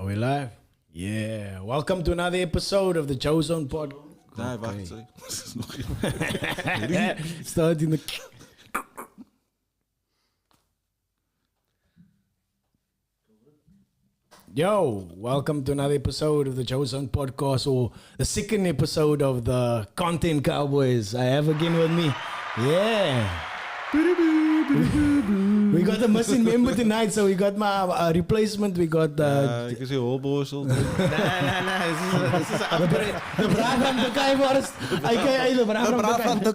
Are we live? Yeah. Welcome to another episode of the JoeZone podcast. Nee, wacht. Sorry. Dat is nog geen... Start in the... Yo, welcome to another episode of the JoeZone podcast, or the second episode of the Content Cowboys. I have again with me. Yeah. We got a missing member tonight, so we got my replacement. We got ik is hier holbozel. the Braaf from the Kaiforest. The Braaf from the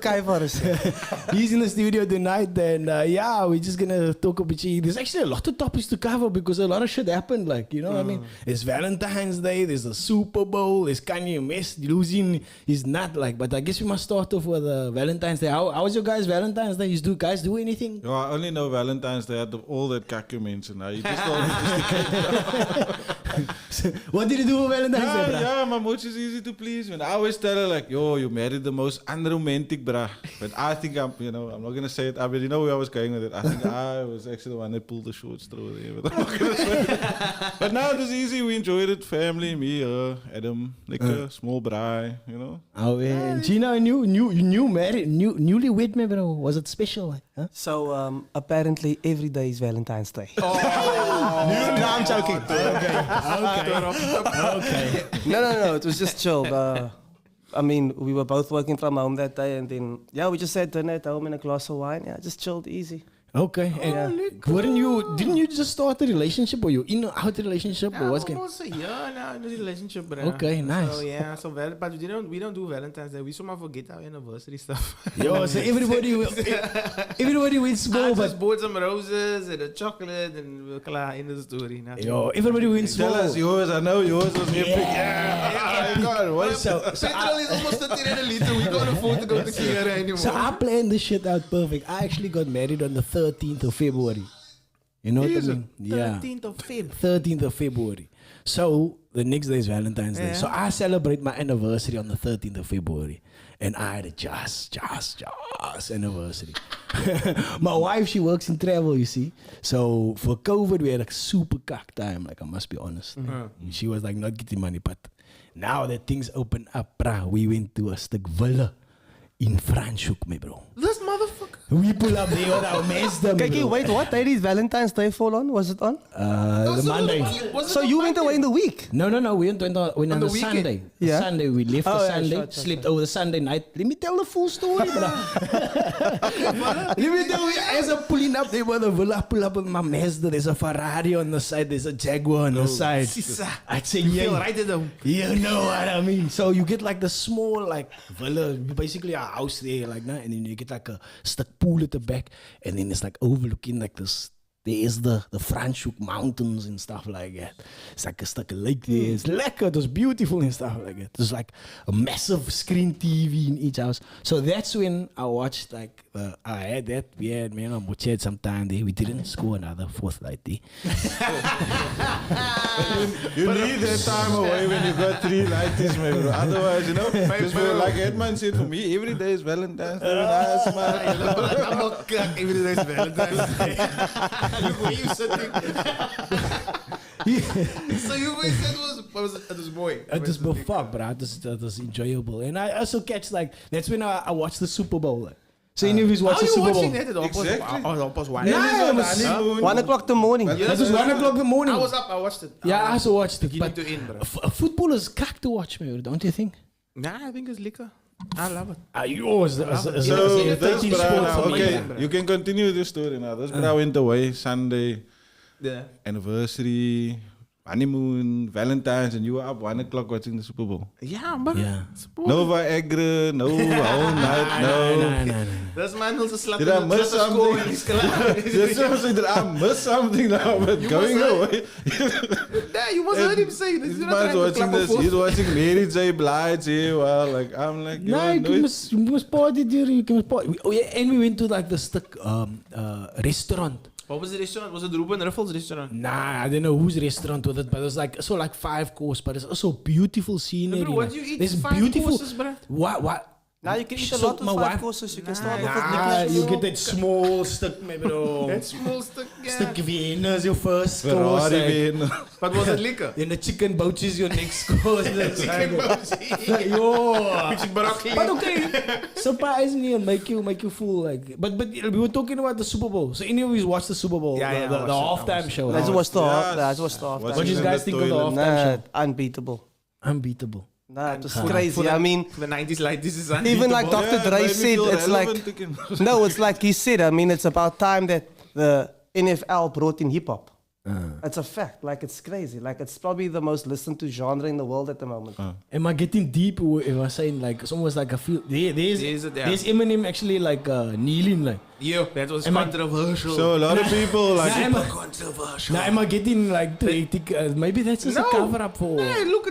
He's in the studio tonight, and yeah, we're just gonna talk about it. There's actually a lot of topics to cover because a lot of shit happened. Like, you know what I mean? There's Valentine's Day, there's the Super Bowl, there's Kanye losing his nut. Like, but I guess we must start off with Valentine's Day. How was your guys' Valentine's Day? You guys do anything? Ja, I only know Valentine's Day had all that kakke mensen. Nou, je best wel... What did you do on Valentine's Day, bro? Yeah, my mood is easy to please. And I always tell her like, yo, you married the most unromantic bruh. But I think I'm not gonna say it. I mean, you know where I was going with it. I think I was actually the one that pulled the short straw there. But I'm not gonna say it. But now it was easy. We enjoyed it. Family, me, Adam, lekker, small braai, you know. Oh, yeah. Gina, newlywed, me, bro. Was it special? Huh? So apparently every day is Valentine's Day. No, I'm joking. Okay. No. It was just chill. I mean, we were both working from home that day, and then we just had dinner at home and a glass of wine. Yeah, just chilled, easy. Okay. And didn't you just start a relationship, or you in or out a relationship, or what's going? Almost a year now in the relationship, bro. Okay, nice. So yeah, but we don't do Valentine's Day. We somehow forget our anniversary stuff. Yo, so everybody wins I small, just but bought some roses and a chocolate, and we're klaar in the story. yo, everybody wins Tell small. us yours. I know yours was epic. Yeah. Oh my God. What is Petrol is almost 30 rand a liter. We can't afford to go to Kira anymore. So I planned this shit out perfect. I actually got married on the 13th of February. You know what I mean? Yeah. 13th of Feb. 13th of February. So the next day is Valentine's Day. Yeah. So I celebrate my anniversary on the 13th of February. And I had a just anniversary. My wife, she works in travel, you see. So for COVID, we had a super cock time, like I must be honest. She was like not getting money, but now that things open up, bruh, we went to a stuk villa in Franschhoek, me bro. This motherfucker. We pull up there with our mess them, Kijk, bro. wait, what day is Valentine's Day fall on? Was it on? The Monday. So you went away in the week? No. We went on the weekend? Sunday. Yeah. Sunday. We left the Yeah, Sunday, sure. slept over the Sunday night. Let me tell the full story, bro. Let me tell you, as I'm pulling up there with the villa, pull up with my Mazda. There's a Ferrari on the side. There's a Jaguar on the side. I'd say, You feel right at home. you know what I mean. So you get like the small like villa, basically a house there, like that, and then you get like a stuck pool at the back, and then it's like overlooking like this. There's the Franschhoek Mountains and stuff like that. It's like a stuck lake there. It's lekker. It was beautiful and stuff like that. There's like a massive screen TV in each house. So that's when I watched like I had that. We had had some time there. We didn't score another fourth light there. You need that time away when you got 3 lighties, man. Bro. Otherwise, you know, because like Edman said, for me, every day is Valentine's Day. I smile. I'm not cock every day is Valentine's Day. Look where you sitting. So you always said it was boy. It was fuck, bro. It was enjoyable. And I also catch like, that's when I watched the Super Bowl. Like. So any of you watch How the you Super Bowl? watching that at Exactly. almost one? Nah, it was, 1 o'clock in the morning. it was 1 o'clock in the morning. I was up. I watched it. Yeah, I also watched it. You But need to end, bro. football is cack to watch, man. Don't you think? Nah, I think it's liquor. I love it. Yours. So this bra now, okay, bro. you can continue with your story now. This bra went away Sunday, Yeah. anniversary, honeymoon, Valentine's, and you were up 1 o'clock watching the Super Bowl. Yeah, man. Yeah. No Viagra, no whole night, no. No. This man was a slut. Did I miss something? That's what I'm saying. Did I miss something now? But going away. Yeah, you must heard him say this. This You're not man's trying to watching clap this. a He's foot. watching Mary J. Blige here. Well, like I'm like, No, you must party during. You can party. Oh yeah, and we went to like the restaurant. What was the restaurant? Was it Ruben Ruffles restaurant? Nah, I don't know whose restaurant was it, but it was like 5 course, but it's also beautiful scenery. No, bro, what like, do you eat? There's 5 beautiful courses, bruh? What? Now you can eat a So lot with my 5 wife- courses. You can start off with Ah, liquor. you get that small stuk, maybe That small stick, stuk yeah. Vienna is your first course. Ferrari Like, win. But was it liquor? then the chicken boat is your next course. Chicken bouncy. Yo. Chicken broccoli. But okay, surprise me and make you full like. But we were talking about the Super Bowl. So any of you watched the Super Bowl? Yeah, yeah, the I watched it, I halftime watched show. Let's watch the Yes. half. Let's watch the half. Watching What do you in guys the think of the toilet. halftime Nah, unbeatable. show? Unbeatable. Nah, it was For crazy. the- I mean, For the 90s, like this is even like unbeatable. Dr. Yeah, it Dre made me said, feel it's like relevant again. no, it's like he said. I mean, it's about time that the NFL brought in hip hop. It's a fact. Like it's crazy. Like it's probably the most listened to genre in the world at the moment. Am I getting deep? Or am I saying like it's almost like a feel? There's Eminem actually like kneeling like. Yeah, that was Am I- controversial. So a lot of people like. controversial. Now am I getting like too hectic? Maybe that's just a cover up for. Hey, look,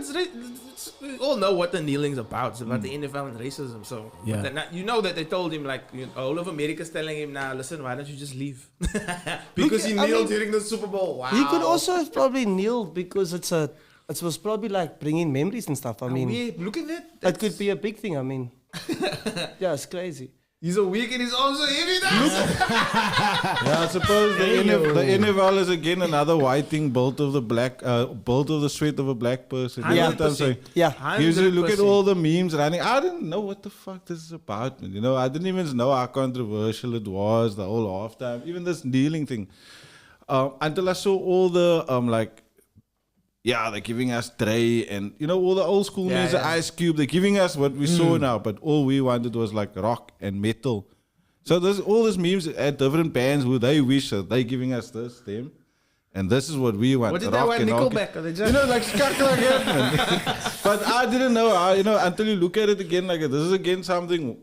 we all know what the kneeling's about. It's about the NFL and racism. So, Yeah. but you know that they told him, like, all of America's telling him now, listen, why don't you just leave? Because he I kneeled mean, during the Super Bowl. Wow. He could also have probably kneeled because it was probably like bringing memories and stuff. I mean, look at that. it could be a big thing. I mean, yeah, it's crazy. He's a weak and he's also heavy now. Yeah, I suppose the NFL is again another white thing built of the sweat of a black person. You know what I'm saying? Yeah, Usually look at 100%. all the memes running. I didn't know what the fuck this is about, man. You know, I didn't even know how controversial it was, the whole halftime, even this kneeling thing. Until I saw all the they're giving us Dre and all the old school Yeah, music, yeah. Ice Cube. They're giving us what we saw now, but all we wanted was like rock and metal. So there's all these memes at different bands who they wish that they giving us them, and this is what we want. What did they rock want? and rock. Nickelback? Or they just, Like skak like that, man. But I didn't know how, until you look at it again, like this is again something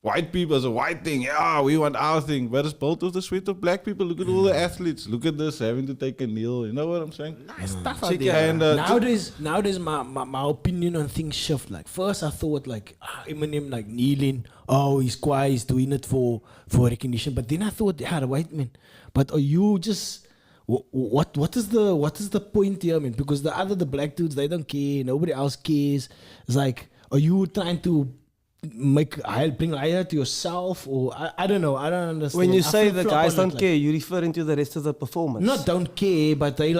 white people as a white thing. Yeah, we want our thing. But it's built of the sweat of black people. Look at all the athletes. Look at this, having to take a kneel. You know what I'm saying? nice stuff out Check there. And Nowadays my opinion on things shift. Like first I thought like Eminem like kneeling. Oh, he's quiet. He's doing it for recognition. But then I thought, yeah, the white man. But are you just what is the point here, man? Because the black dudes, they don't care. Nobody else cares. It's like, are you trying to bring liar to yourself, or I don't know. I don't understand. when you I say the flip-flop guys on it, don't care, you're referring to the rest of the performance. Not don't care, but they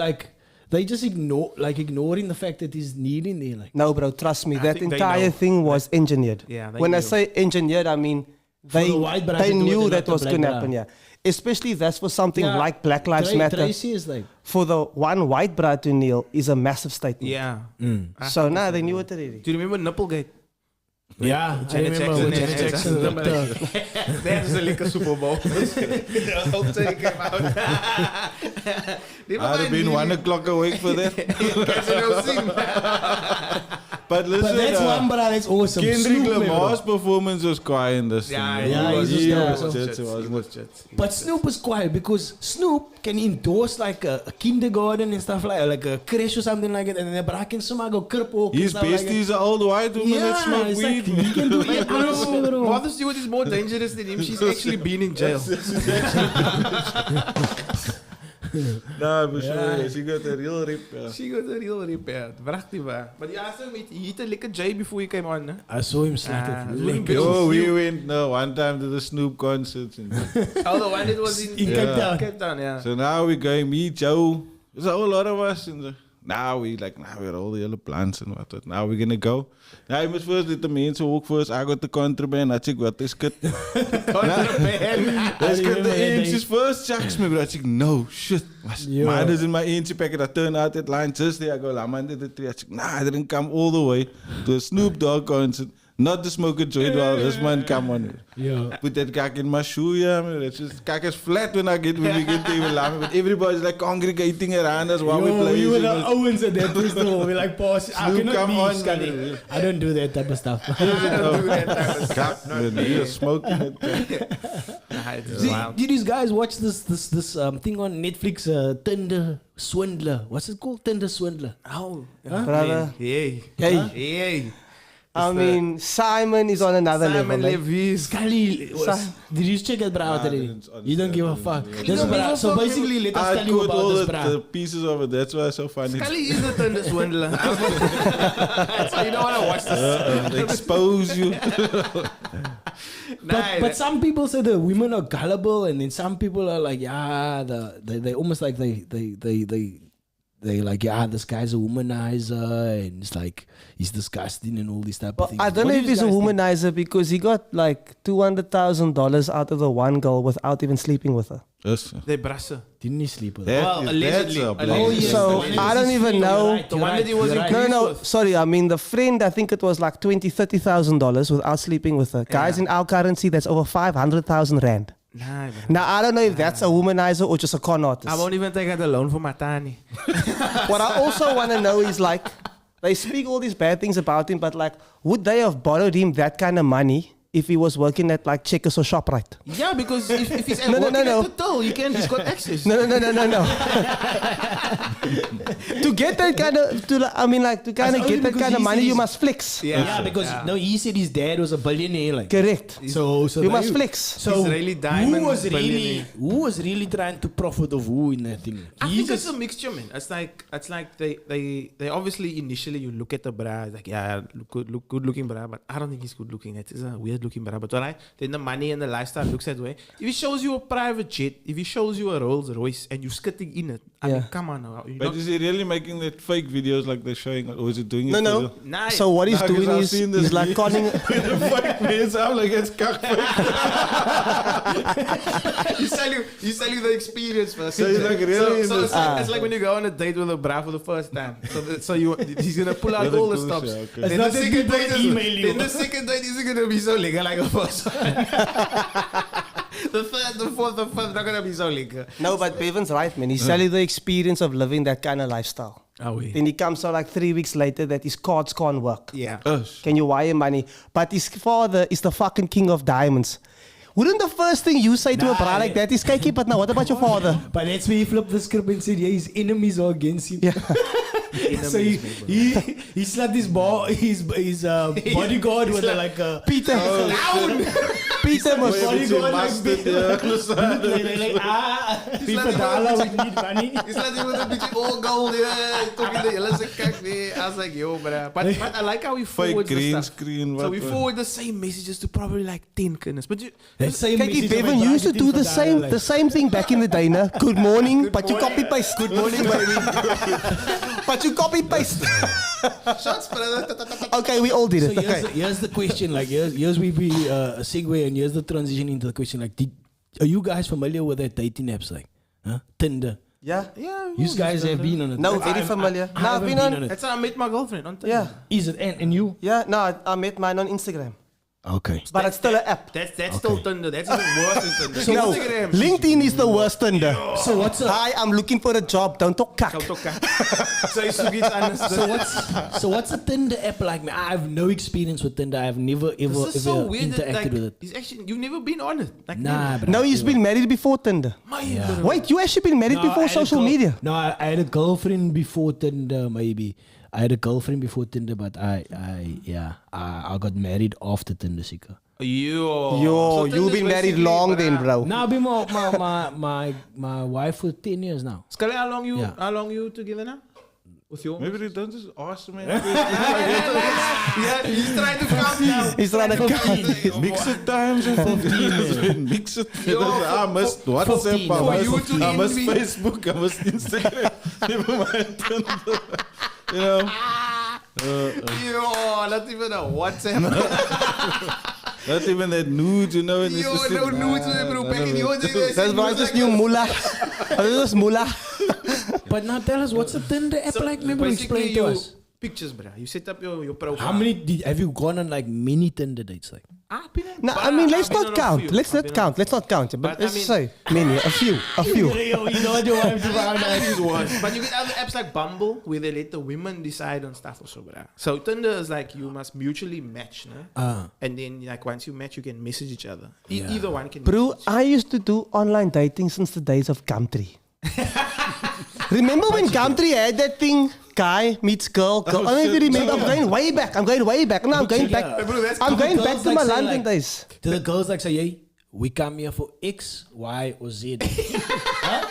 just ignoring the fact that he's kneeling there. Like, No, bro, trust me. I That think they entire know. thing was engineered. Yeah, they when I knew. say engineered, I mean they the white brother they to do it knew and that not was the going to black happen. brother. Yeah, especially that's for something yeah, like Black Lives Matter. Tracy is like, For the one white bride to kneel is a massive statement. Yeah. So now they knew it already. Do you remember Nipplegate? yeah, I Janet remember when Jackson, Janet Jackson Jackson, ripped her. That is a lekker Super Bowl. Hope they came out. I'd have been 1 o'clock awake for that. But listen, But that's one, brother. That's awesome. Kendrick Snoop, man, Lamar's bro. performance was quiet in this Yeah, thing. yeah, he's he just was dope. jits, wasn't it? But Snoop is quiet because Snoop can endorse like a kindergarten and stuff like a creche or something like that, and then I can somehow go cripple. His bestie is an old white woman that smoke it's weed. like, he can do it. Martha Stewart is more dangerous than him. She's actually been in jail. Nah, but sure, she got a real rip. Yeah. She got a real repair. Prachtig waar. But yeah, so he hit a lekker J before he came on. Huh? I saw him slap it. Limp Yo, we went one time to the Snoop concerts. Oh, the one that was in Cape Town. Cape Town, yeah. So now we going meet Joe. There's a whole lot of us. Now we're all the other plans and what. Now we're gonna go. Now you must first let the mensen ook first. I got the contraband. I check what is good. Let's get the inches first. Checks me, bro. I check, no shit. Mine is in my inch packet. I turn out that line just there. I go, I'm under the tree. I check, nah, I didn't come all the way to a Snoop Dogg concert. Not the smoke a joint while this man come on. Yeah. Put that kak in my shoe, yeah, man. It's just kak is flat when we get to even Lama. But everybody's like congregating around us while we play. We were the Owens at that festival. We're like, pause. I Snoop, cannot come leave, on, Scully. man. I don't do that type of stuff. Kak, man. You're smoking it. Did these guys watch this thing on Netflix, Tinder Swindler? What's it called? Tinder Swindler. Oh, Brother. Hey. Hey. Hey. I mean, Simon is on another Simon level. Levy's. Scully, did you check it, bro? Already? You don't give a fuck. This don't give bra, a so fuck, basically, let us I tell you caught about all this, the bro. pieces of it. That's why it's so funny. Scully is the Tinder Swindler. So you don't want to watch this. Expose you. But some people say the women are gullible, and then some people are like, yeah, they almost like they like, yeah, this guy's a womanizer, and it's like he's disgusting and all these type of things. I don't What know do if you he's a guys think? womanizer because he got like $200,000 out of the one girl without even sleeping with her. Yes. They brassen. Didn't he sleep with her? That Well, is- allegedly. that's a black- Oh, yes, So, the one that I was don't his even friend, know. you're right, The you're one right, that he was you're right. No, Pleased no, with. sorry. I mean, the friend, I think it was like $20,000-$30,000 without sleeping with her. Guys, Yeah. in our currency, that's over 500,000 rand. Nah, bro. Now, I don't know if that's a womanizer or just a con artist. I won't even take out the loan for my tani. What I also want to know is like, they speak all these bad things about him, but like, would they have borrowed him that kind of money if he was working at like Checkers or ShopRite? Yeah, because if he's No, working no. at the till, he's got access. No. To get that kind of, to kind of only get that because kind of he money, says- you must flex. Yeah, because no, he said his dad was a billionaire, like. Correct. So You there must flex. So Israeli diamond who billionaire. was really trying to profit of who in that thing? I He think it's just- a mixture, man. It's like they obviously initially you look at the bra, it's like yeah, good looking bra, but I don't think he's good looking. It is a weird looking bra, but alright. Then the money and the lifestyle looks that way. If he shows you a private jet, if he shows you a Rolls Royce and you're skitting in it, I mean, Yeah. come on now. But is he really making that fake videos like they're showing, or is it doing it No, for no. real? Nah, So what he's Nah, 'cause doing I've is seen this he's like video. conning. The fake videos, I'm like, it's cockfake. he's selling the experience first. So he's like really in so this- it's like when you go on a date with a bra for the first time. So he's gonna pull out Really all the cool stops. shit, okay. It's Then not the that second people date email you. then the second date isn't gonna be so legal like the first one. The third, the fourth, the fifth not gonna be so legal. No, but Bevan's right, man. He's selling the experience of living that kind of lifestyle. Oh wait. Then he comes out like 3 weeks later that his cards can't work. Yeah. Can you wire money? But his father is the fucking king of diamonds. Wouldn't the first thing you say to a Nah, bra like that is, Kiki, but now what about your father? But that's where he flipped the script and said, yeah, his enemies are against him. Yeah. So he slapped his bodyguard with like a Peter. Peter must. bodyguard like Mustard, big. yeah, on the side. Like people like dollar, we need money. It's like with a bitch all gold, yeah. Talking the yellow kak there. I was like, yo, bruh. But I like how we Fake forward the green stuff. screen. So what we was- forward the same messages to probably like 10 kinders. But you, That same Kiki, message of Bevan my used to brother do getting the same thing back in the day, no? Good morning, but you copy paste. Good morning, baby. But you copy paste. shots, brother. Okay, we all did So it. Okay. here's the question, like here's we be a segue, and here's the transition into the question. Like, are you guys familiar with that dating apps like Tinder? Yeah. Yeah, You guys have been on it? No, very familiar. I No, I've haven't been on it. That's how I met my girlfriend on Tinder. Yeah. Is it? And you? Yeah, no, I met mine on Instagram. Okay. But it's still an app. That's still Tinder. That's even worse than Tinder. So no, Instagram. LinkedIn is the worst Tinder. So what's up? Hi, I'm looking for a job. Don't talk Come kak. talk. So you zoek iets anders. So what's a Tinder app like? Man, I have no experience with Tinder. I've never ever This is so ever weird that interacted like, with it. it's actually, you've never been on it. Like, Nah, never. but No, he's been married before Tinder. Yeah. Wait, you actually been married before social media? No, I had a girlfriend before Tinder. Maybe I had a girlfriend before Tinder, but I got married after Tinder, seeker. Yo, Yo, you've been married long then, bro. Now I've been my wife for 10 years now. Scully, how long you Yeah. together now? With your Maybe they don't just ask me. yeah, he's trying to count now. He's trying to count. Mix it times and 15. Mix it. Yo, I must WhatsApp, 15, I for you must, to I must envy. Facebook, I must Instagram. Never mind Tinder. You know? Yo, not even a WhatsApp. Not even that nudes, you know? And it's Yo, just no like, nudes, bro. Back in your days, That's why I just knew mullah. I just mullah. But now tell us, what's a Tinder app like? Maybe explain to us. Pictures, bro. You set up your profile. How many have you gone on like many Tinder dates? Like, I've been on. No, but I mean, let's I've been not on a count. few. Let's I've not been count. Let's not count. But But I let's mean- say many, a few. you know what you want to find out. But you get other apps like Bumble where they let the women decide on stuff also, bro. So Tinder is like you must mutually match, no? And then like once you match, you can message each other. Either one can. Bro, message. I used to do online dating since the days of Gumtree. Remember when Gumtree had that thing? guy meets girl. I don't even remember. I'm going way back. No, I'm going back. I'm going back to my London days. To the girls like say, hey, we come here for X, Y, or Z. Huh?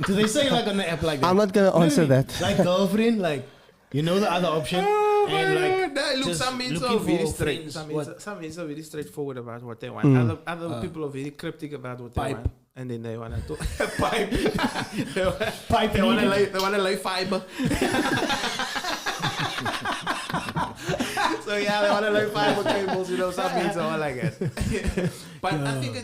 Do they say like on the app like that? I'm not going to answer that. Like girlfriend, like, you know the other option. And like, look, just some men are looking very for straight. friends, Some what? men are very straightforward about what they want. Other people are very cryptic about what they Pipe. want. And then they want to pipe. Pipe They want to lay fiber. So yeah, they want to lay fiber cables. You know, some men are like that. But I think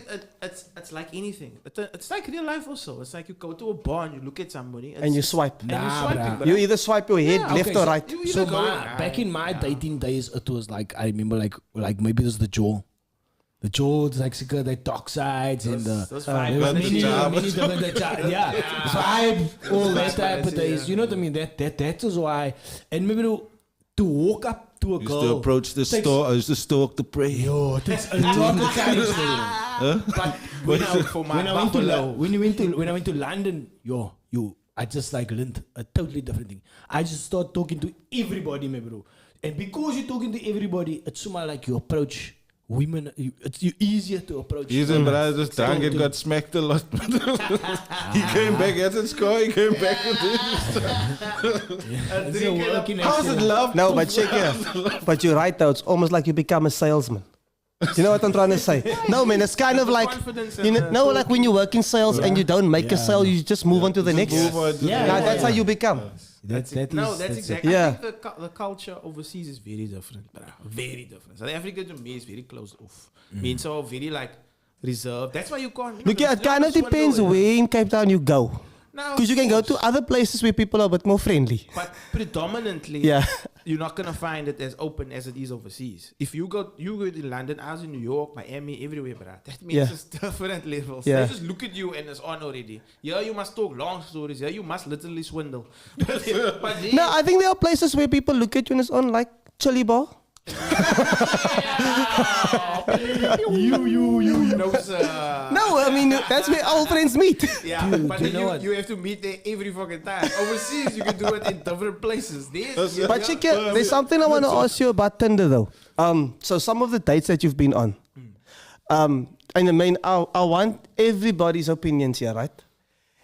it's like anything. It's like real life also. It's like you go to a bar and you look at somebody And you swipe. And you Nah, swipe bruh. it, You either swipe your head Yeah, left okay, or so right. You So either go back in my dating days, it was like, I remember like maybe it was the Joe. The Joe, the Mexico, the Toxides and the those there vibes. was many Jabas. different vibe, all that type of fancy, days. yeah. You know what I mean? That was why. And maybe to walk up to a Used girl. to approach the takes- store. I used to stalk the prey. Yo, it takes a lot of courage. But when I, For my when I went to buffalo. when I went to London, I just like learned a totally different thing. I just start talking to everybody, my bro. And because you're talking to everybody, it's somehow like you approach women. It's easier to approach. He's a brother just drank and got smacked a lot. He came back, he had a score, he came back with it. It's a working How's it action. love? No, but check here. But you're right though. It's almost like you become a salesman. You know what I'm trying to say? No, man. It's kind of like confidence you and, know, like when you work in sales and you don't make a sale, you just move on to the next. Move on to Yeah, the- Now, that's how you become. That's exactly. Yeah. I think the culture overseas is very different, bruh. Very different. South Africa to me is very closed off. Means so very like reserved. That's why you can't. Look, yeah, it kind of depends where in Cape Town you go. Now, Because you can go to other places where people are a bit more friendly. But predominantly, Yeah. you're not gonna find it as open as it is overseas. If you go to London, I was in New York, Miami, everywhere, bruh. That means Yeah. it's different levels. Yeah. They just look at you and it's on already. Yeah, you must talk long stories. Yeah, you must literally swindle. But then, No, I think there are places where people look at you and it's on like chili bar. you know, No, I mean, that's where old friends meet. yeah, but you then know what? you have to meet there every fucking time. Overseas, you can do it in different places. But check here, there's something I want to ask you about Tinder though. So some of the dates that you've been on. And I mean, I want everybody's opinions here, right?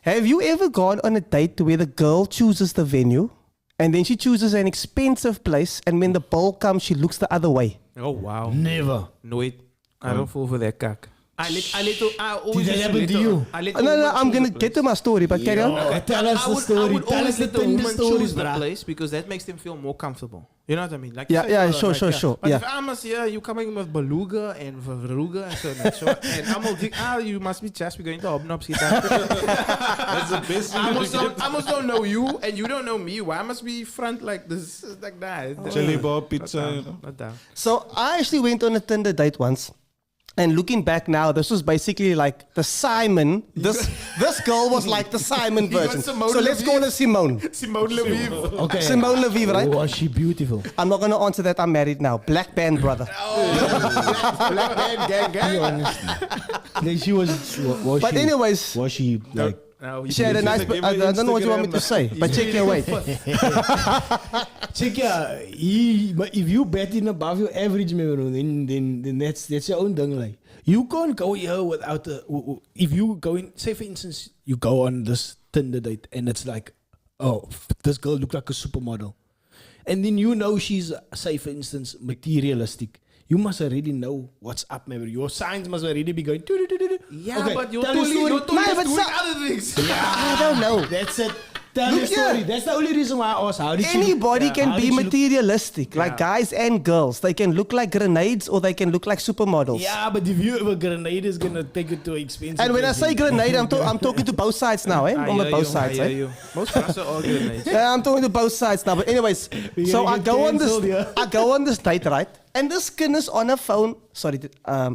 Have you ever gone on a date where the girl chooses the venue and then she chooses an expensive place and when the bill comes, she looks the other way? Oh wow, Never. nooit. I don't fall for that kak. I always Did that used happen let to a- you? I let a No, woman I'm choose going the to get place. to my story, but carry on. Okay, tell us the I story. would Tell us always the let the Tinder woman stories, choose the bruh. place because that makes them feel more comfortable. You know what I mean? Like Yeah, you said, yeah, brother, sure, sure. But Yeah. if I'm you coming with beluga and verruga and so on, and I'm all think, you must be just going to Hobnobs. That's the best thing. I almost don't know you and you don't know me. Why must we front like this, like that? Chili bar, pizza, you know. Not down. So I actually went on a Tinder date once. And looking back now, this was basically like the Simon. This girl was like the Simon You got version. Simone So let's Leviev. call her Simone. Simone Leviev. Okay. Simone Leviev, right? Was she beautiful? I'm not going to answer that. I'm married now. Black band, brother. Black man, gang, gang. Like she was But she, anyways, was she like she had a nice... Give I me don't know what you want me to Instagram. say. But check your weight. check but if you betting above your average, then that's your own thing. Like you can't go here without if you go in, say for instance, you go on this Tinder date and it's like, oh, this girl look like a supermodel, and then you know she's, say for instance, materialistic. You must already know what's up, maybe. Your signs must already be going. Yeah, Okay, but you're tell the totally story. No, but doing so- other things. I don't know. That's it. Tell Look the story. here. That's the only reason why I asked. How did she look? Anybody can How be did she look? materialistic, like Yeah. guys and girls. They can look like grenades or they can look like supermodels. Yeah, but if you have a grenade, is gonna take it to expensive. And when I say place. grenade, I'm talking to both sides now, eh? On the both sides, eh? Most guys are all grenades. Yeah, I'm talking to both sides now. But anyways, We're so gonna I get go on this, cancelled, yeah. I go on this date, right? And this skin is on her phone. Sorry,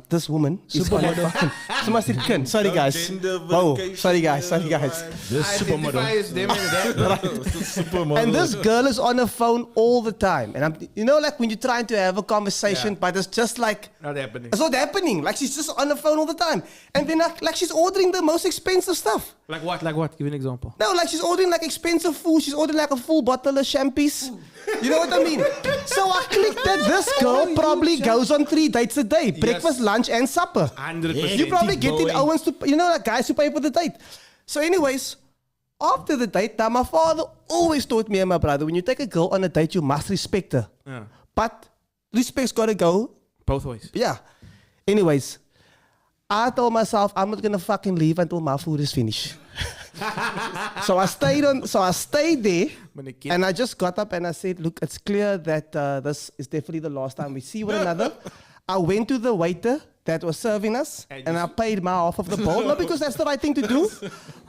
this woman is on her phone. Someone said kin. Sorry, guys. Whoa. Sorry, guys. This supermodel. Identify as them and that. Supermodel. And this girl is on her phone all the time. And like when you're trying to have a conversation, but it's just like Not happening. it's not happening. Like she's just on the phone all the time. And then like she's ordering the most expensive stuff. Like what? Like what? Give me an example. No, like she's ordering like expensive food. She's ordering like a full bottle of champies. You know what I mean? So I clicked that this girl probably goes on 3 dates a day. Breakfast, lunch, and supper. 100%. You probably Deep getting going. Owens to, like guys who pay for the date. So anyways, after the date, now my father always taught me and my brother, when you take a girl on a date, you must respect her. Yeah. But respect's got to go. Both ways. Yeah. Anyways, I told myself I'm not going to fucking leave until my food is finished. So I stayed there, and I just got up and I said, look, it's clear that this is definitely the last time we see one another. I went to the waiter that was serving us, and I paid my half of the bill. Not because that's the right thing to do.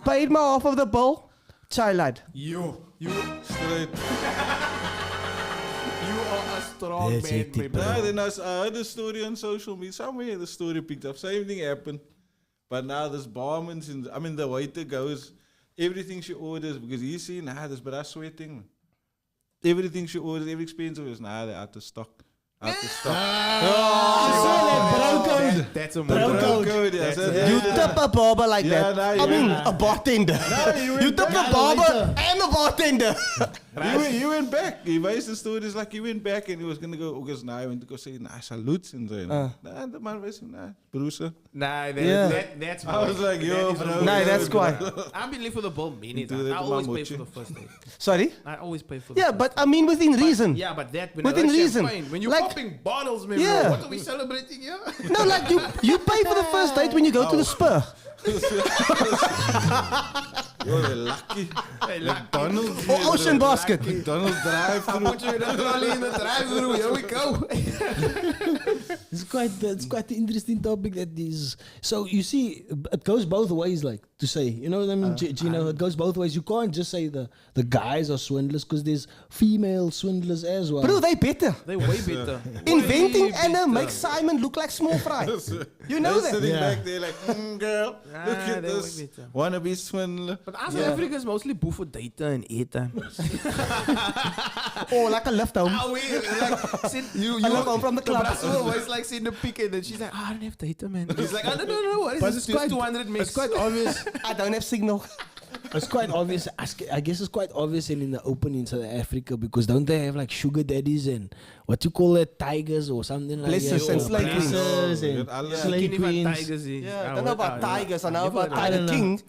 Paid my half of the bill. Child lad. You Straight. are a strong That's man, it, my bro. brother. Then I heard the story on social media. Somewhere the story picked up. Same thing happened. But now this barman, the waiter goes, everything she orders, because he's seen, this brother sweating. Man. Everything she orders, every expense is, they're out of stock. Out of stock. That's a Bro code. Code, yeah. So You tip a barber like Yeah, that. nah, I mean, yeah. a bartender. You tip a back. barber and a bartender. He went back. He raised the stories like he went back and he was going to go, because now he went to go say, salutes and so. The man was, Bruce. Nah, Yeah. that's I was like, yo, bro. Nah, that's quite. I believe for the ball minute. Do that I to always my pay for mochi. the first date. Sorry? I always pay for the Yeah, first but date. I mean within reason. Yeah, but that when Within I like reason. champagne, when you're Like- popping bottles, man, Yeah. bro, what are we celebrating here? No, like you pay for the first date when you go to the Spur. You're lucky. Hey, lucky. McDonald's. Or Ocean Basket. McDonald's drive I put you in the trolley in the drive-thru. Here we go. It's quite an interesting topic that is. So you see, it goes both ways, like to say, you know what I mean, Gino? It goes both ways. You can't just say the guys are swindlers because there's female swindlers as well. Bro, they better. They way better. Inventing Way Anna better. makes Simon look like small fry. You know They're that. sitting Yeah. back there like, girl, look Ah, at they this. way better. Wannabe swindler. But South Africa is mostly boo for data and airtime. Or like a left home. Ah, wait, like, you I left home from the club. But always like seeing the pic and then she's like, I don't have data, man. He's like, I don't know, what is But this? it's quite- 200 megs. It's quite obvious. I don't have signal. It's quite obvious. I guess it's quite obvious in the open in South Africa because don't they have like sugar daddies and what you call it, tigers or something like Blessers that? and Or slave queens. blessers and Yeah, yeah. slave Skinny fat queens. tigers. Yeah, I don't know about tigers. I know about I Tiger don't know. King.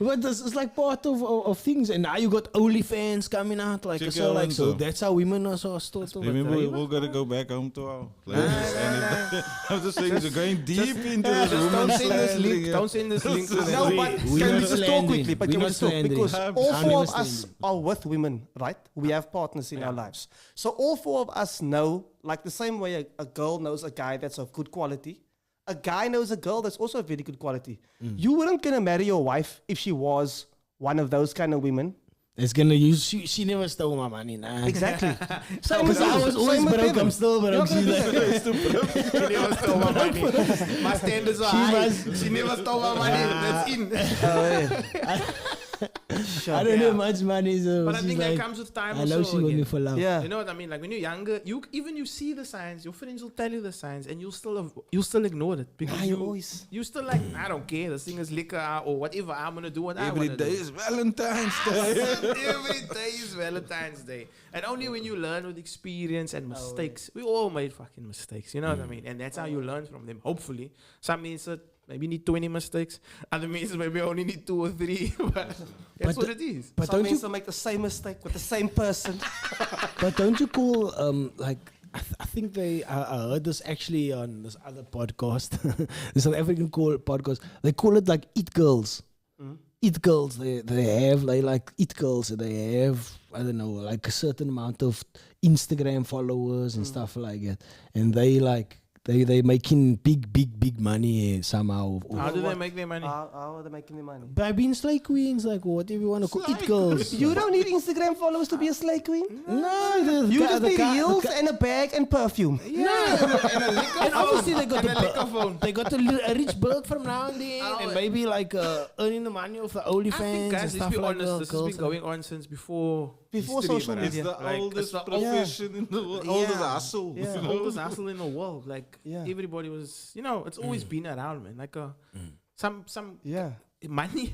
But this is like part of things, and now you got OnlyFans coming out, like Check so, out like on so. top. That's how women are so started. Remember, we all got to go back home to our ladies. And if- I'm just saying, you're going deep into this Just don't woman's send this link. slandering, Don't send this link to them. No, but we can not we just talk slandering. quickly? But We can we not just talk? slandering. Because I'm all never four of us slandering. are with women, right? We have partners in our lives. So all four of us know, like the same way a girl knows a guy that's of good quality, a guy knows a girl that's also of very good quality. You weren't going to marry your wife if she was one of those kind of women. It's gonna use. She never stole my money, nah. Exactly. Same Because I was always broke. I'm them. still broke. She's like, She never stole my money. My standards are She high. was- She never stole my money. That's in. I don't have much money, so But I she's think like, that comes with time I know also she want me again. for love. Yeah. You know what I mean? Like when you're younger, you see the signs. Your friends will tell you the signs, and you'll still ignore it because Nah, you always- you still like I don't care. The thing is liquor or whatever. I'm gonna do what I Every want day to is Valentine's Day. do. Every day is Valentine's Day, and only when you learn with experience and mistakes. We all made fucking mistakes. You know what I mean? And that's how you learn from them. Hopefully, some means that maybe you need 20 mistakes. Other means maybe you only need 2 or 3. But that's what it is. But Some don't men you? still make the same mistake with the same person. But don't you call like? I think I heard this actually on this other podcast, the South African podcast. They call it like it girls. It girls. They like it girls. They have, I don't know, like a certain amount of Instagram followers and stuff like that. And they like they making big money somehow. How do they make their money? How are they making the money? By being slay queens, like whatever you want to call it, girls. You don't need Instagram followers to be a slay queen. No, You just need heels and a bag and perfume. and obviously they got And a liquor phone. they got a rich bird from now and then, and maybe like earning the money of the I think, OnlyFans guys, and let's stuff be like honest, that. this has been going on since before history, social bruh. It's media. the Like, oldest it's the profession in the world. Oldest hustle. Yeah. You know? oldest hustle in the world. Like everybody was, it's always been around, man. Like some Yeah. money,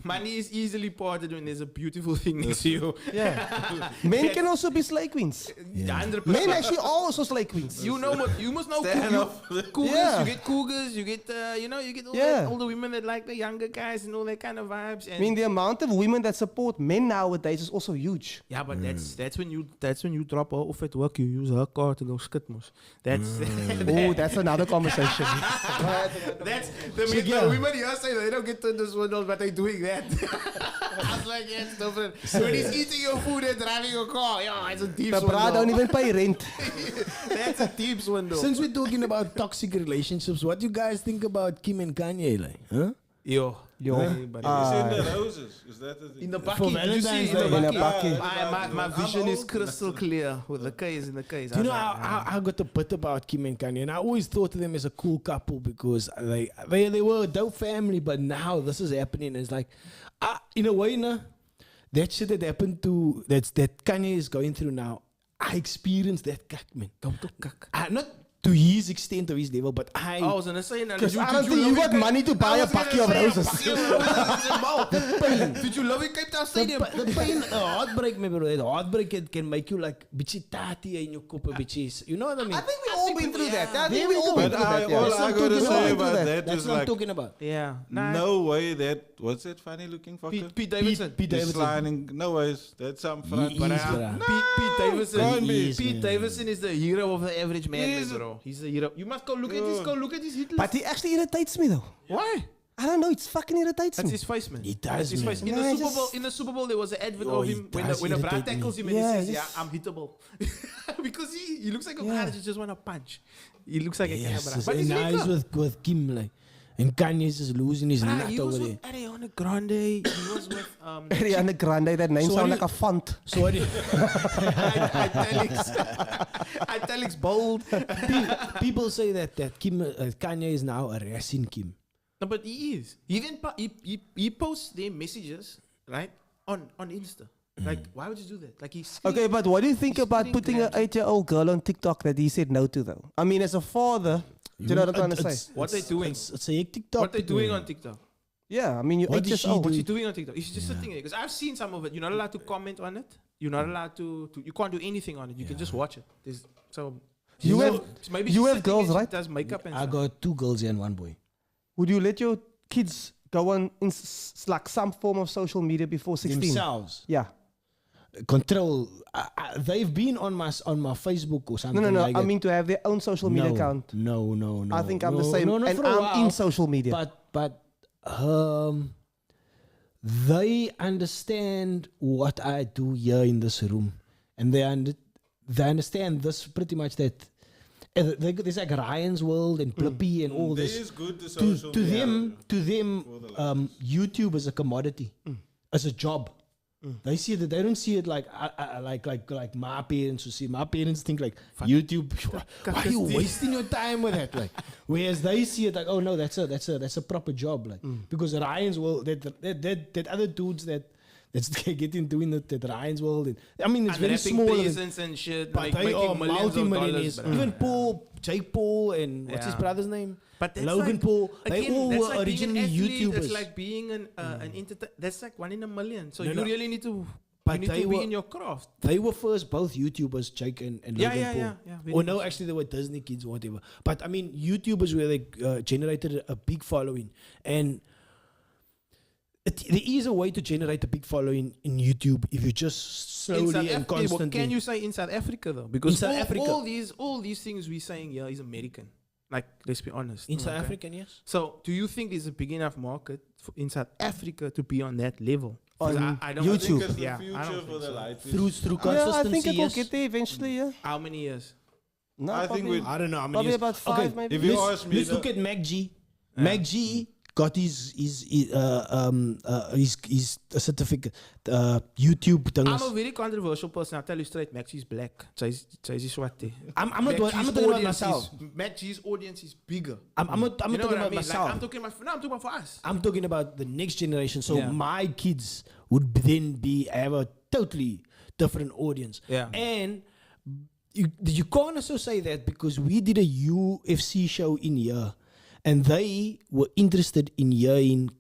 money is easily parted when there's a beautiful thing next to you. Yeah. Men can also be slay queens. 100%. Men actually are also slay queens. You know what? You must know Stand up. cougars. Yeah. You get cougars. You get you get all the women that like the younger guys and all that kind of vibes. And I mean, the amount of women that support men nowadays is also huge. yeah, but that's when you drop her off at work. You use her car to go skit, mos. That's Oh, that's another conversation. that's the women here say they don't get to this one, but they're doing that. I was like, yeah, it's different. When he's eating your food and driving your car, yeah, it's a deep The bra don't swindle. even pay rent. That's a deep swindle. Since we're talking about toxic relationships, what do you guys think about Kim and Kanye? Like, huh? Yo. It's in the roses. Is that the thing? In the For bucket, did you see Valentine's in the Day. In a bucket? bucket. My vision I'm is old. crystal clear with the K's in the K's. Do you know I got a bit about Kim and Kanye, and I always thought of them as a cool couple because they were a dope family, but now this is happening. It's like, in a way, that shit that happened to that Kanye is going through now. I experienced that kak, man. Not to his extent or his level, but I. I was gonna say, Because I don't think you got money to buy a bucket of roses. Did you love it, Cape Town Stadium? The pain, the heartbreak, my bro. The heartbreak can make you like bitchy tati in your cup, bitches. You know what I mean? I think we all been through that. I think There we we all go. been But through that. all Yeah. I gotta say about that That's is what I'm like, talking about. Yeah. no way that, what's that funny looking fucker? Pete Davidson. Pete He's Davidson. sliding, no ways, that's some front. He But is, I- bruh. Pete Davidson. Can't be. Pete Davidson is the hero of the average man, He is bro. He's the hero. You must go look at his hit list. But he actually irritates me though. Why? I don't know. It fucking irritates That's me. his face, man. He That's does, his man. face. In No, the I Super Bowl, just- in the Super Bowl, there was an advert Oh, of he him when does a brand irritate tackles me. him and Yeah, he says, just- "Yeah, I'm hittable," because he looks like a Yeah. guy that you just want to punch. He looks like a Yes, guy, but he's and now he's weaker. with Kim, like, and Kanye's just losing his nut He was over with there. Ariana Grande. He was with Ariana Grande, that name So what sounds do like a font. So what do you, Italics bold. people say that Kim Kanye is now harassing Kim. No, but he is. He then he posts their messages right on Insta. Like, why would you do that? Like he's Okay, but what do you think he's about screen putting an grabbing. 8-year-old girl on TikTok that he said no to though? I mean, as a father, do you know what I'm trying to say? What they doing? It's a hectic topic. What they doing man. on TikTok? Yeah, I mean, you're What 8 did years she old. do? What you doing on TikTok? You should just sitting there because I've seen some of it. You're not allowed to comment on it. You're not allowed to you can't do anything on it. You can just watch it. There's so You so have- maybe you she's have sitting girls, and she right? Does makeup and I stuff. got 2 girls and 1 boy. Would you let your kids go on like some form of social media before 16? Themselves. Yeah. Control. They've been on my Facebook or something. No. Like I that. mean to have their own social media account. No. I think I'm the No, same, no, not and for a I'm while. in social media. But they understand what I do here in this room, and they understand this pretty much that there's like Ryan's World and Blippy and all This this. is good to social To media. them, YouTube is a commodity, as a job. They see that they don't see it like my parents who see. My parents think like YouTube. Why are you wasting your time with that? Like, whereas they see it like, oh no, that's a proper job. Like, because Ryan's World, that other dudes that's getting doing that Ryan's World. And, I mean, it's very Unwrapping small. presents and shit. But they making are millions of dollars. multi-millionaires. Bro. Even Jake Paul, and what's his Yeah. brother's name? But that's Logan like, Paul. They again, all that's were like being an originally athlete, YouTubers. It's like being an that's like 1 in a million. So No, you no. really need to. But You need they to be were- in your craft. They were first both YouTubers, Jake and Yeah, Logan yeah, Paul. yeah, very Or no, much. actually they were Disney kids or whatever. But I mean, YouTubers where they generated a big following. And there is a way to generate a big following in YouTube if you just In South slowly and Africa, constantly. can you say in South Africa though? Because In South Africa. all these things we're saying here is American. Like, let's be honest. in South Okay? African, yes? So, do you think there's a big enough market in South Africa to be on that level? 'Cause On I don't YouTube. I think it's the Yeah, I future don't for think the so. light. Through Yeah, I consistency, think it will yes. get there eventually, yeah. How many years? No, I think probably, we. I don't know. I mean, probably yes. about 5 Okay, maybe. If you let's, ask me, let's look at Mac G. Mac G got his certificate, YouTube I'm things. a very controversial person. I'll tell you straight. Max is black. He's swati. I'm not talking about myself. Max G's audience is bigger. I'm not You know talking what I about mean? myself. Like, I'm talking about for us. I'm talking about the next generation. So Yeah. my kids would then have a totally different audience. Yeah. And you can't also say that because we did a UFC show in here and they were interested in hearing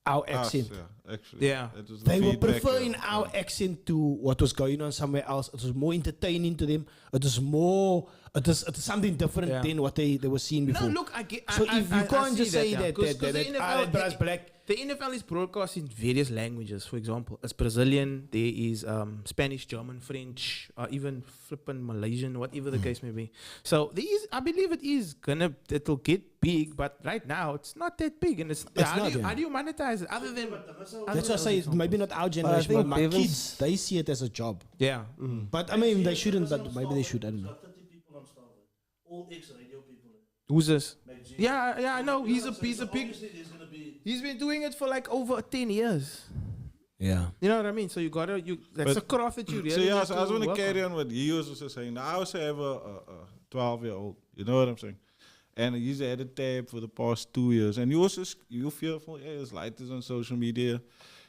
our Us, accent. yeah, actually. Yeah. That was the They were feedback, preferring yeah. our accent to what was going on somewhere else. It was more entertaining to them. It was more. It was something different Yeah. than what they were seeing before. No, look, I get. So I, if you I can't see just say yeah. that 'Cause the NFL, brass black. The NFL is broadcast in various languages. For example, it's Brazilian, there is Spanish, German, French, or even flippin' Malaysian, whatever the case may be. So there is, I believe it'll get big, but right now it's not that big. And how do you monetize it other than? That's why I say it's maybe not our generation, think but my Bevan's- kids, they see it as a job. Yeah. But I mean, they shouldn't, but maybe they should. I don't know. All ex-radio people. Who's this? Yeah, I know. He's a big. Obviously, there's gonna be. He's been doing it for like over 10 years. Yeah. You know what I mean? So that's But- a craft that you really So yeah, have so I just want to work carry on. on what he was also saying. Now, I also have a 12-year-old. You know what I'm saying? And he's had a tab for the past 2 years. And you fearful, yeah, his light is on social media.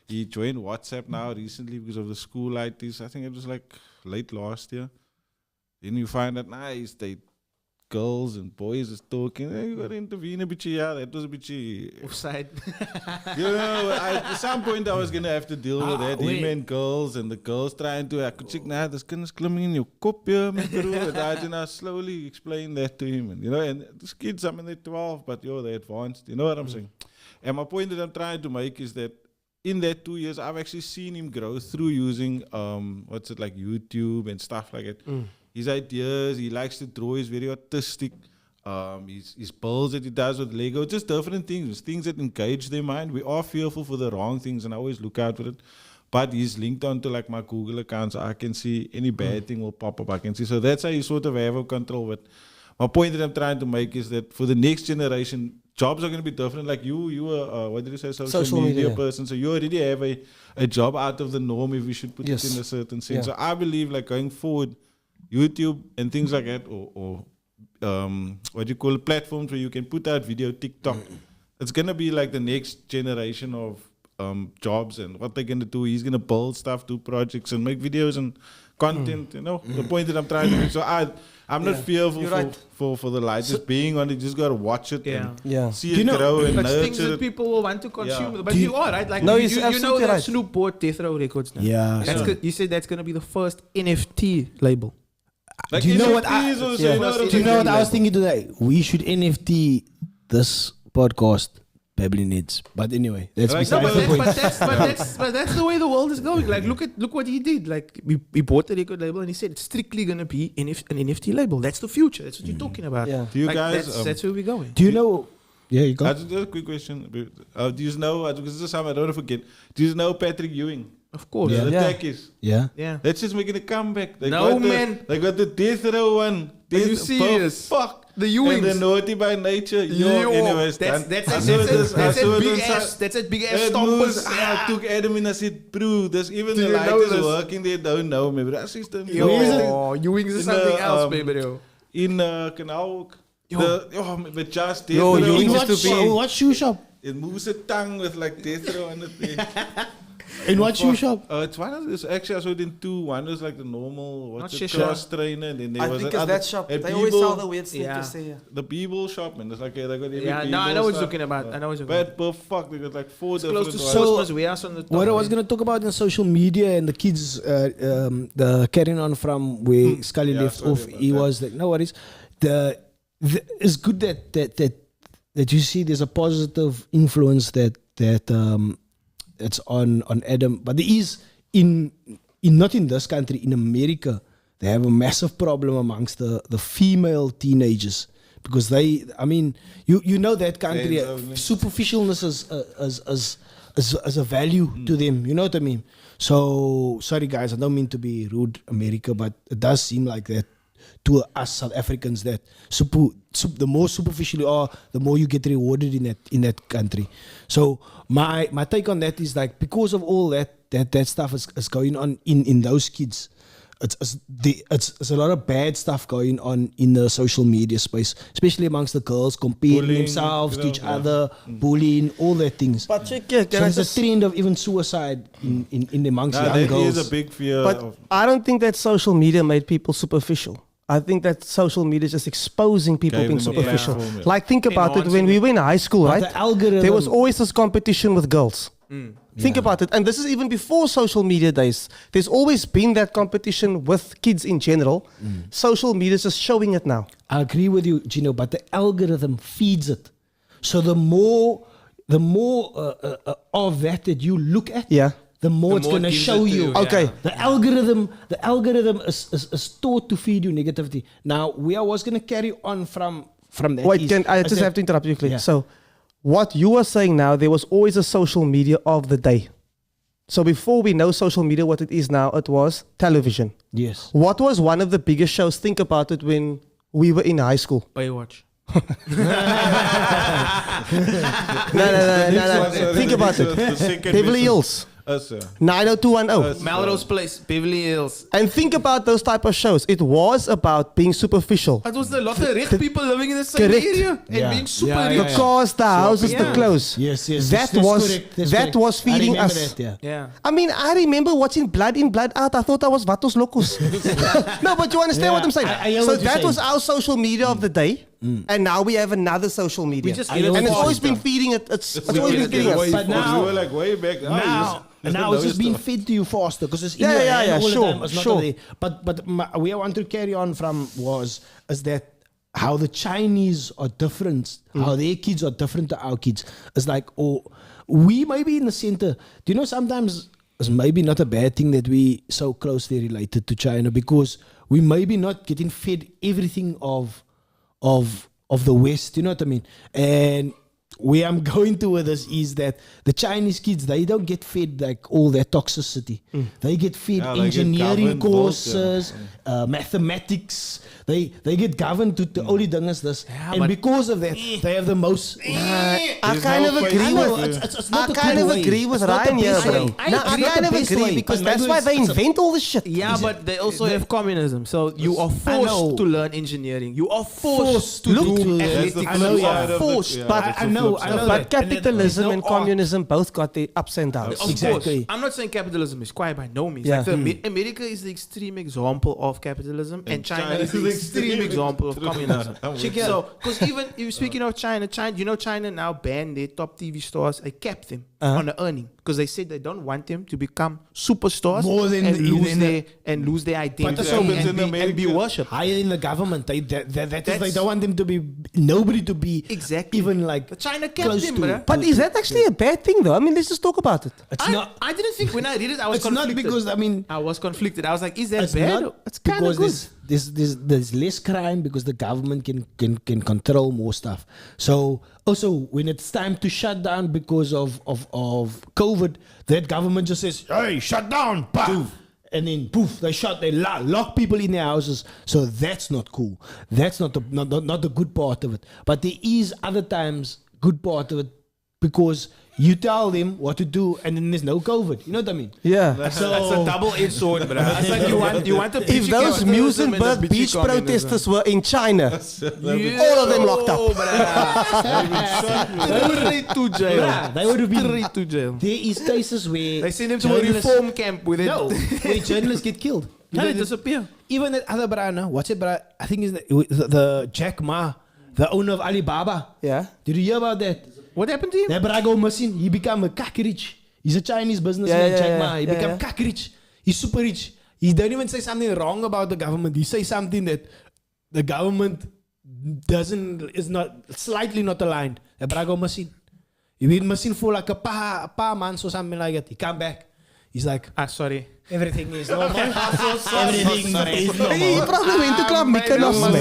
He joined WhatsApp now recently because of the school light is. I think it was like late last year. Then you find that nice, they girls and boys is talking. Hey, you got to intervene a bit. Yeah, that was a bit. Offside. You know, at some point I was gonna have to deal with that. Him wait. and girls, and the girls trying to. I could check now. There's kinders klimming in your kop, yeah, my bro. And I had to slowly explain that to him, and you know, and these kids, I mean, they're 12, but yo, they're advanced. You know what I'm saying? And my point that I'm trying to make is that in that 2 years, I've actually seen him grow through using like YouTube and stuff like that. His ideas, he likes to draw, he's very artistic. His builds that he does with Lego, just different things that engage their mind. We are fearful for the wrong things, and I always look out for it. But he's linked onto like my Google account, so I can see any bad thing will pop up. I can see. So that's how you sort of have a control. But my point that I'm trying to make is that for the next generation, jobs are going to be different. Like you are, what did you say, social media person. So you already have a job out of the norm, if we should put it in a certain sense. So I believe like going forward, YouTube and things like that, or what you call platforms where you can put out video, TikTok. It's gonna be like the next generation of jobs, and what they're gonna do. He's gonna build stuff, do projects, and make videos and content. You know the point that I'm trying to make. So I'm not fearful for the light just being on it. You just gotta watch it and see it grow and But things nurture that it. people will want to consume. Yeah. But you are right. Like No, you he's know absolutely that right. Snoop bought Death Row Records now. Yeah. That's sure. good. You said that's gonna be the first NFT label. Like Do you know what NFTs I? also, you know what I'm Do you know what saying? I was thinking today? We should NFT this podcast, Babbling Heads. But anyway, that's Right. besides No, the point. But that's the way the world is going. Like look what he did. Like he bought the record label and he said it's strictly gonna be an NFT label. That's the future. That's what you're talking about. Yeah. Do you Like, guys? that's where we're going. Do you know? Yeah, you I got. just a quick question. Do you know? Because this is something I don't want to forget. Do you know Patrick Ewing? Of course. Yeah. The Yeah. techies. Yeah. Yeah. That's just making a comeback. They No, got the, man. They got the Death Row one. Are you Death- serious? Fuck. The And Ewings. the Naughty by Nature. Yo, anyways, that's done. that's I that's saw this- I that's saw a it big on ass. Sun- That's a big ass It moves. stompers. I took Adam and I said, bro, there's even Do the you know lighters this? working. They don't know me. But that's just the Yo, Ewings is In something the, else, baby. Yo. in Canal. But just Death Yo, Row. Ewing In used what, to be- what shoe shop? It moves a tongue with like Death Row on it. In what shoe shop? It's one of those. Actually, I saw it in two. One was like the normal, Not what's it, Shisha. cross trainer. And then there I was think that it's other- that shop. at They always Beeble- sell the weird Yeah. sneakers there. The Beeble shop, man. It's like, they got every Yeah, no, I Beeble know what you're stuff. talking about. I know what you're talking about. But per fuck, they got like four It's close different to ones. So- Christmas warehouse on the top. What I was man. going to talk about in social media and the kids, the carrying on from where Scully Yeah, left sorry off, about he that. was like, no worries. It's good that you see there's a positive influence that it's on Adam, but there is in not in this country, in America, they have a massive problem amongst the female teenagers. Because I mean, you know that country, superficialness is a value to them. You know what I mean? So, sorry guys, I don't mean to be rude, America, but it does seem like that. to us South Africans that the more superficial you are, the more you get rewarded in that country. So my take on that is like, because of all that stuff is going on in those kids. It's a lot of bad stuff going on in the social media space, especially amongst the girls, comparing Bullying, themselves to each yeah. other, bullying, all that things. But check here, So there's a trend of even suicide in amongst young That girls. is a big fear. But I don't think that social media made people superficial. I think that social media is just exposing people Gave being them a superficial. platform, yeah. Like, think about it, when we were in high school, But right? the algorithm- There was always this competition with girls. Think about it. And this is even before social media days. There's always been that competition with kids in general. Social media is just showing it now. I agree with you, Gino, but the algorithm feeds it. So the more of that you look at, Yeah. the more it's more going to it gives show it to you. you, Okay. yeah. The algorithm is taught to feed you negativity. Now, we are going to carry on from that. Wait, I is just that- have to interrupt you quickly. Yeah. So, what you are saying now, there was always a social media of the day. So before we know social media, what it is now, it was television. Yes. What was one of the biggest shows? Think about it when we were in high school. Baywatch. No. Think about it. Beverly Hills, Us, yeah. 90210. Melrose Place, Beverly Hills. And think about those type of shows. It was about being superficial. It was a lot of rich people living in the same Correct. area and Yeah. being super Yeah, rich. yeah, The cars, the houses, the Yeah. clothes. Yes. That That's was correct, that's that correct. was I feeding remember us. that, yeah. Yeah. I mean, I remember watching Blood In, Blood Out. I thought I was Vatos Locos. No, but you understand Yeah, what I'm saying? I hear So what you're that was saying. our social media of the day. And now we have another social media. We just I get know it and it's fast. always been feeding it. It's always been get it feeding us. way But now- we were like way back. Now it's just being fed to you faster because it's in Yeah, your yeah, hand yeah, all sure, the time. It's not sure. there. But where I want to carry on from is that how the Chinese are different, how their kids are different to our kids. It's like, we may be in the center. Do you know sometimes it's maybe not a bad thing that we so closely related to China because we maybe not getting fed everything of the West. You know what I mean? And where I'm going to with this is that the Chinese kids, they don't get fed like all that toxicity. They get fed Yeah, they get engineering governed both, courses, mathematics. They get governed to the only thing is this. And but- because of that, they have the most... I There's kind no of face agree I know, with. it's I not the kind good of way. agree with It's not the Ryan here, best bro. way. I No, agree. I It's not kind the of best agree way, because but that's maybe why they it's a- invent all this shit. Yeah, but they also have communism. So you are know. forced to learn engineering. You are forced to Look, do that's athletics. the I know, flip yeah. side of it, Forced. yeah, But that's the I know, flip I side. know But that. And capitalism there's no and art. communism both got their ups and downs. Of Exactly. course. I'm not saying capitalism is quiet by no means. Yeah. Like America is the extreme example of capitalism, and China is the China is extreme example of True. communism. I'm with Check you. it out. Because even if you're speaking of China, you know China now banned their top TV stars. They kept them on the earning because they said they don't want them to become superstars More than and the- lose their identity But so- happens and in be America. worshipped. Higher in the government, that is, they That's- don't want them to be nobody to be Exactly. even like But China kept close them, to. bruh. But is that actually a bad thing, though? I mean, let's just talk about it. It's I not. didn't think when I read it, I was It's not conflicted. because I mean. I was conflicted. I was like, is that It's bad? not It's kind of because good. there's less crime because the government can control more stuff. So also when it's time to shut down because of COVID, that government just says, "Hey, shut down!" Poof. And then poof, they lock people in their houses. So that's not cool. That's not the good part of it. But there is other times good part of it because you tell them what to do, and then there's no COVID. You know what I mean? Yeah. That's a double-edged sword, bro. It's like you want to If those Musenberg beach protesters were in China, all of them locked up. Straight to jail. Yeah, they would have been. Straight to jail. There is cases where They send him to a journalists- reform camp with it. No, where journalists get killed. Yeah, they disappear. Even that other brother, what's it, brother? I think is the Jack Ma, the owner of Alibaba. Yeah. Did you hear about that? What happened to him? That brother go missing. He became a cock rich. He's a Chinese businessman, Yeah, Jack Ma. He yeah, became yeah. cock rich. He's super rich. He don't even say something wrong about the government. He say something that the government is not slightly not aligned. That brother go missing. He been missing for like a paar months or something like that. He come back. He's like, Sorry. everything is normal. Everything is normal. He probably went to Club Mykonos, man.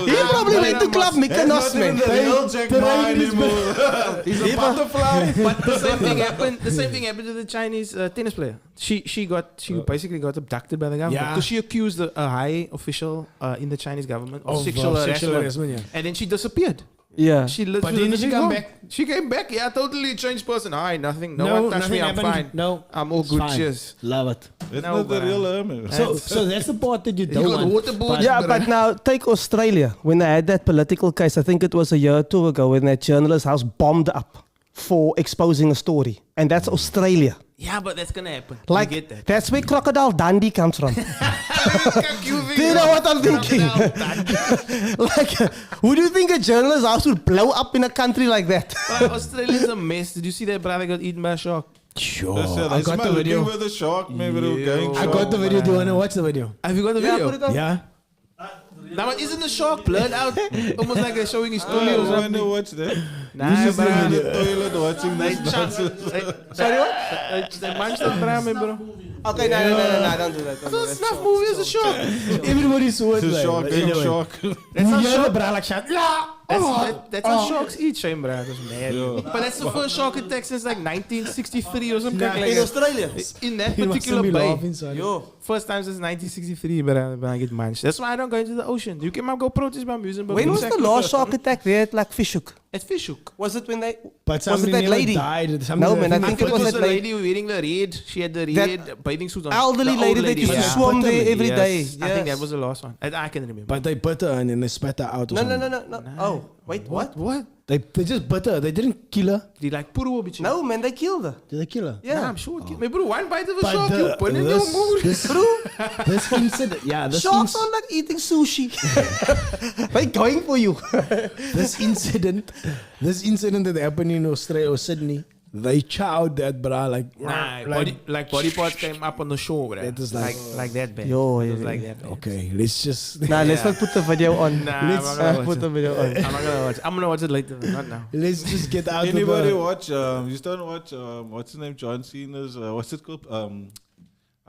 He probably went to Club Mykonos, man. Jack Ma anymore. He's a butterfly. But the same thing happened. The same thing happened to the Chinese tennis player. She basically got abducted by the government Yeah. because she accused a high official in the Chinese government of Of, sexual sexual harassment, harassment, yeah. and then she disappeared. Yeah. She But literally didn't she come gone. back? She came back. Yeah, totally changed person. Hi, nothing. No, No, one touched me. I'm nothing fine. happened. No, I'm all it's good. fine. Cheers. Love it. That's No, not the bruh. real man. So that's the part that you You don't got want. waterboards. Yeah, but now take Australia. When they had that political case, I think it was a year or two ago, when that journalist house bombed up for exposing a story. And that's Australia. Yeah, but that's gonna happen. Like, you get that. that's where Crocodile Dundee comes from. Do you know what I'm thinking? Like, who do you think a journalist house would blow up in a country like that? Australia's a mess. Did you see that brother got eaten by a shark? Sure. I got the video with the shark. Maybe they were going I got the video. Do you want to watch the video? Have you got the Yeah, video? put it on. Yeah. Now, but isn't the shark blurred out? Almost like they're showing his I story or want something. to watch that. Nah, He's just in bruh. the toilet watching They this chunked- nonsense. Sorry, what? They munched the brahmin, bro. Okay, no, don't do that. It's a snuff movie, it's a shark. Everybody saw it. It's a like, shark, but big anyway. shark. That's how shark. Like shot. That's how sharks eat, shame, bro. That's mad. But that's the first shark attack since like 1963 or something. like In that. Australia? In that He must particular be bay. laughing, son. Yo. First time since 1963, but I get munched. That's why I don't go into the ocean. You can go protest by museum. When was the last shark attack there at like Fishhook? At Fishhook. Was it when they... But was it somebody that never lady? died. No, man, I think it was It was that a lady. lady wearing the red. She had the That red bathing suit on. elderly The old lady that used to yeah. swim there every Yes. day. I think Yes. that was the last one. I can remember. But they bit her and then they spat her out. Or No. something. Oh, wait, what? What? They just bit her. They didn't kill her. Did like puru bitch? No, man, they killed her. Did they kill her? Yeah. Nah, I'm sure. Me bro, one bite of a But shark, you put in your mood. this incident, yeah, this, Sharks are like eating sushi. They're going for you. this incident that happened in Australia or Sydney, they chowed that bra like Body parts came up on the shore, bro. That is like that bad. Yo, it was yeah. like that bad. okay. Let's just Nah, let's not put the video on. Nah, Let's I'm not gonna watch put the it. video on. I'm not gonna watch it. I'm gonna watch it later, not now. let's just get out Anybody of the. watch? You still don't watch? What's his name? John Cena's. What's it called?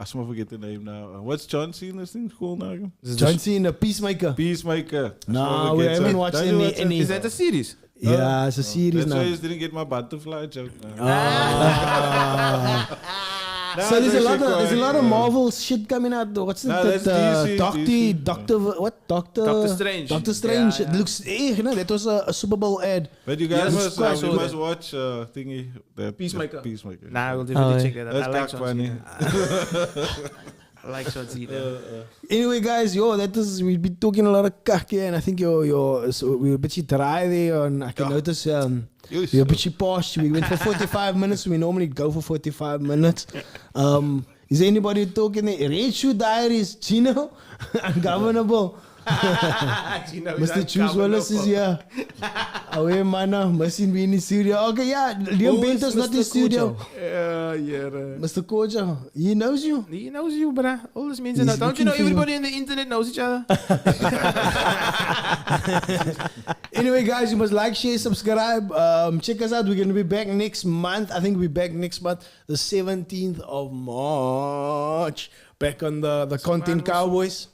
I still forget the name now. What's John Cena's thing called now? Again? John Cena, Peacemaker. Peacemaker. No, we haven't watched Don't you watch it? any. Is that a series? Yeah, it's a series That's why now. you didn't get my butterfly joke. So there's a lot of Marvel shit coming out. What's No, that? that's DC. Doctor Strange. Doctor Strange. Yeah, It looks. That was a Super Bowl ad. But you guys Yes, must, I saw you that. must watch thingy. The Peacemaker. Peacemaker. Nah, I will definitely check that out. That's I like cock John funny. Cena. I like John Cena. Anyway, guys, we've been talking a lot of kak here, and I think so we were a bit dry there, and I can notice Yes. we were a bit posh. We went for 45 minutes. We normally go for 45 minutes. Is there anybody talking there? Red Shoe Diaries, Gino, Ungovernable. Mr. Choose Wallace is here. Away, mana. Mustn't be in the studio. Okay, yeah. Liam Bento's not in the studio. Yeah. Mr. Koja, he knows you. He knows you, bruh. All this means He's don't you looking know for you. everybody on the internet knows each other? Anyway, guys, you must like, share, subscribe. Check us out. We're going to be back next month. I think we'll be back next month, the 17th of March. Back on the Content Cowboys.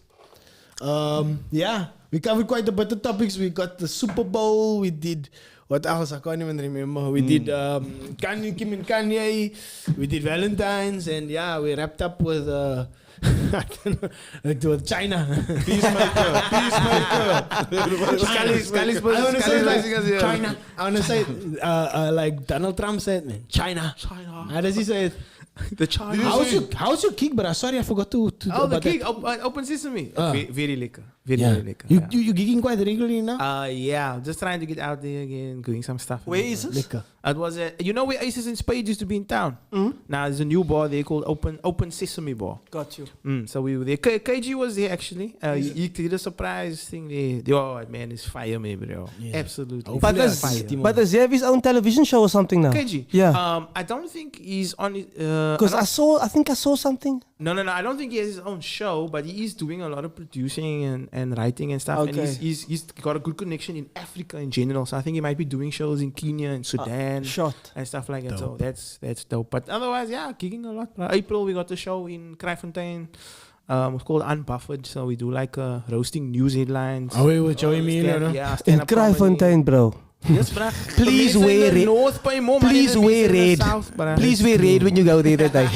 Yeah, we covered quite a bit of topics. We got the Super Bowl. We did what else? I can't even remember. We did Kanye, Kim and Kanye. We did Valentine's, and yeah, we wrapped up with I don't know, with China. Peacemaker. Scully's I want to say blessing us like here. China. I want to say like Donald Trump said, man, China. How does he say it? The China. How's your kick? But sorry, I forgot to Oh, the about kick. that. Open Sesame. Ah. Very liquor. Very Yeah. liquor. You gigging quite regularly now? Yeah, just trying to get out there again, doing some stuff. Where is this? Liquor. It was you know where Aces and Spades used to be in town? Now there's a new bar there called Open Sesame Bar. Got you. So we were there. KG was there actually. He did a surprise thing there. Oh man, it's fire, me, bro. Yeah. Absolutely. But Hopefully does, I see him. but does he have his own television show or something now? KG. Yeah. I don't think he's on. Because I think I saw something. No. I don't think he has his own show, but he is doing a lot of producing and writing and stuff. Okay. And he's got a good connection in Africa in general. So I think he might be doing shows in Kenya and Sudan Shot. and stuff like that. So that's dope. But otherwise, yeah, gigging a lot. April, we got the show in Kraaifontein. It's called Unbuffered. So we do like roasting news headlines. Oh, wait, with Joey Emilio, no? Yeah, In stand-up comedy. Kraaifontein, bro. Yes, bruh. Please The mensen wear in the it. North pay more money Please than the wear mensen in the red. South, bruh. Please wear red when you go there that day.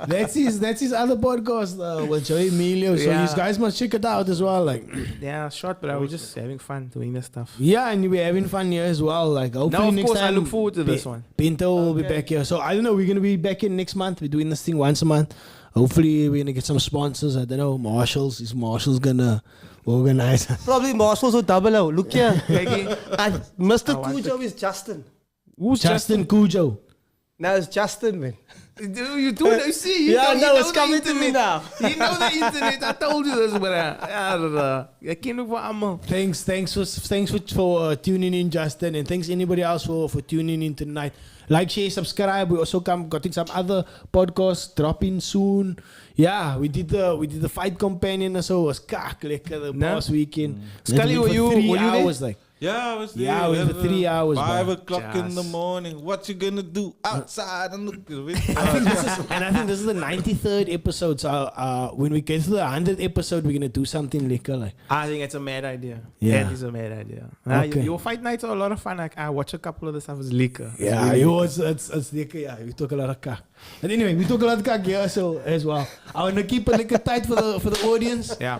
That's his other podcast with Joey Emilio. So Yeah. you guys must check it out as well. Like, Yeah, short, but we're just having fun doing this stuff. yeah, and we're having fun here as well. Like, hopefully Now, of next course, I time look forward to this one. Pinto will be back here. So I don't know. We're gonna be back in next month. We're doing this thing once a month. Hopefully we're gonna get some sponsors. I don't know. Marshalls. Is Marshalls gonna organize? Probably Marshalls or Double O. Look here. Kijk, And Mr. I want Cujo is Justin. who's Justin Cujo. Now it's Justin, man. Do you do it? See, you Yeah, know, no, you it's know the coming to me internet. now. You know the internet. I told you this, bruh. I can't look for ammo. Thanks for tuning in, Justin, and thanks anybody else for tuning in tonight. Like, share, subscribe. We also got some other podcasts dropping soon. Yeah, we did the fight companion, so it was lekker the past weekend. Scully, were you 3 there? hours like? Yeah, I was there. Yeah, we had the 3 hours, 5 bro. o'clock in the morning. What you gonna do outside and look? I think this is the 93rd episode. So when we get to the 100th episode, we're gonna do something lekker like. I think it's a mad idea. Yeah. That is a mad idea. Okay. Your fight nights are a lot of fun. Like, I watch a couple of the stuff. It's liquor. Yeah, it's lekker. Yeah, we talk a lot of kak. But anyway, we talk a lot of kak here so as well. I wanna keep it lekker tight for the audience. Yeah.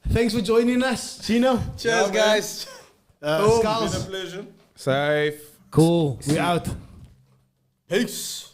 Thanks for joining us. Chino. Cheers, guys. Skulls. Been a pleasure. Safe. Cool. We out. Peace.